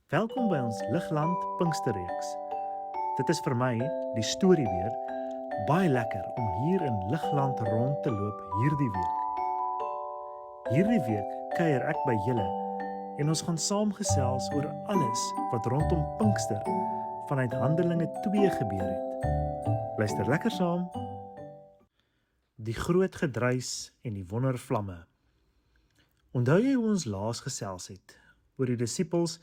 Welkom by ons Ligland Pinksterreeks. Dit is vir my, die storie weer, baie lekker om hier in Ligland rond te loop hierdie week. Hierdie week kuier ek by julle en ons gaan saamgesels oor alles wat rondom Pinkster vanuit Handelinge 2 gebeur het. Luister lekker saam. Die groot gedruis en die wondervlamme. Onthou jy hoe ons laas gesels het oor die disippels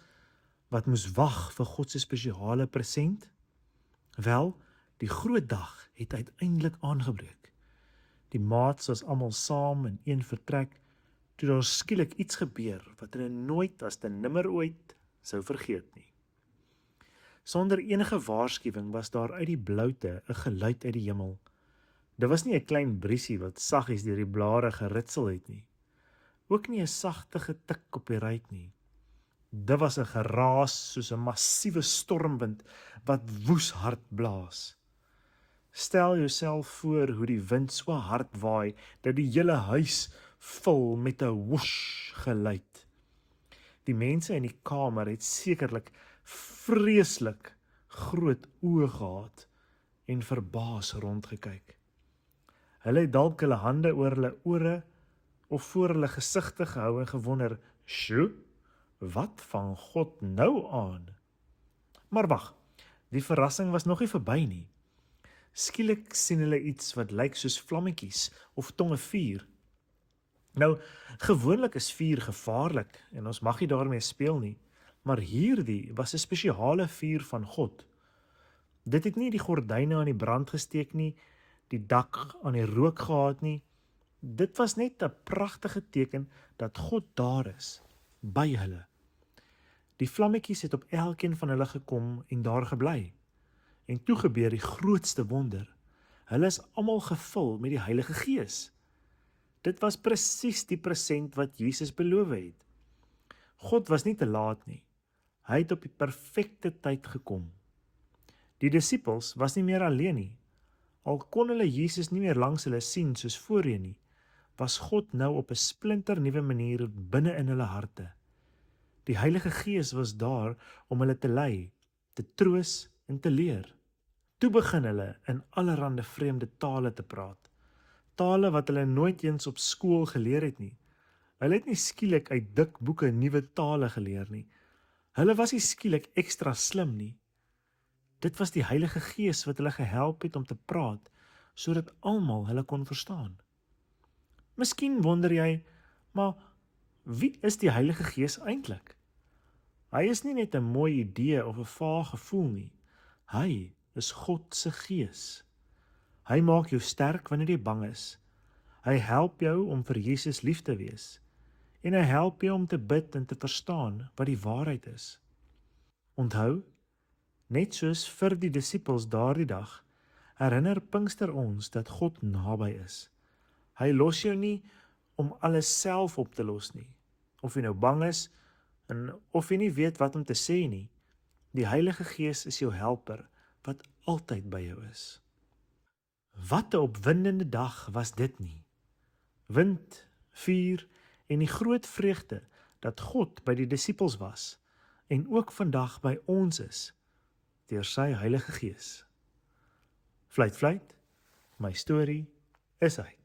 wat moes wag vir God se spesiale present? Wel, die groot dag het uiteindelik aangebreek. Die maats was almal saam in een vertrek, toe daar skielik iets gebeur wat hulle nooit as te nimmer ooit sou vergeet nie. Sonder enige waarskuwing was daar uit die bloute 'n geluid uit die hemel. Dit was nie 'n klein briesie wat saggies deur die blare geritsel het nie. Ook nie 'n sagte getik op die ruit nie. Dit was 'n geraas soos 'n massiewe stormwind wat woes hard blaas. Stel jouself voor hoe die wind so hard waai dat die hele huis vul met 'n woesh geluid. Die mense in die kamer het sekerlik vreeslik groot oë gehad en verbaas rondgekyk. Hulle het dalk hulle hande oor hulle ore of voor hulle gesigte gehou en gewonder, "Sjoe, wat vang God nou aan?" Maar wag, die verrassing was nog nie verby nie. Skielik sien hulle iets wat lyk soos vlammetjies of tonge vuur. Nou, gewoonlik is vuur gevaarlik en ons mag nie daarmee speel nie, maar hierdie was 'n spesiale vuur van God. Dit het nie die gordyne aan die brand gesteek nie, die dak aan die rook gehad nie. Dit was net 'n pragtige teken dat God daar is, by hulle. Die vlammetjies het op elkeen van hulle gekom en daar gebly. En toe gebeur die grootste wonder. Hulle is almal gevul met die Heilige Gees. Dit was presies die present wat Jesus beloof het. God was nie te laat nie. Hy het op die perfekte tyd gekom. Die disippels was nie meer alleen nie. Al kon hulle Jesus nie meer langs hulle sien soos voorheen nie, was God nou op 'n splinternuwe manier binne in hulle harte. Die Heilige Gees was daar om hulle te lei, te troos en te leer. Toe begin hulle in allerlei vreemde tale te praat. Tale wat hulle nooit eens op skool geleer het nie. Hulle het nie skielik uit dik boeke nuwe tale geleer nie. Hulle was nie skielik ekstra slim nie. Dit was die Heilige Gees wat hulle gehelp het om te praat, sodat almal hulle kon verstaan. Miskien wonder jy, maar wie is die Heilige Gees eintlik? Hy is nie net 'n mooi idee of 'n vaag gevoel nie. Hy is God se Gees. Hy maak jou sterk wanneer jy bang is. Hy help jou om vir Jesus lief te wees. En hy help jou om te bid en te verstaan wat die waarheid is. Onthou, net soos vir die disippels daardie dag, herinner Pinkster ons dat God naby is. Hy los jou nie om alles self op te los nie. Of jy nou bang is, en of jy nie weet wat om te sê nie, die Heilige Gees is jou helper, wat altyd by jou is. Wat 'n opwindende dag was dit nie. Wind, vuur en die groot vreugde dat God by die disippels was, en ook vandag by ons is, deur sy Heilige Gees. Fluit, fluit, my storie is uit.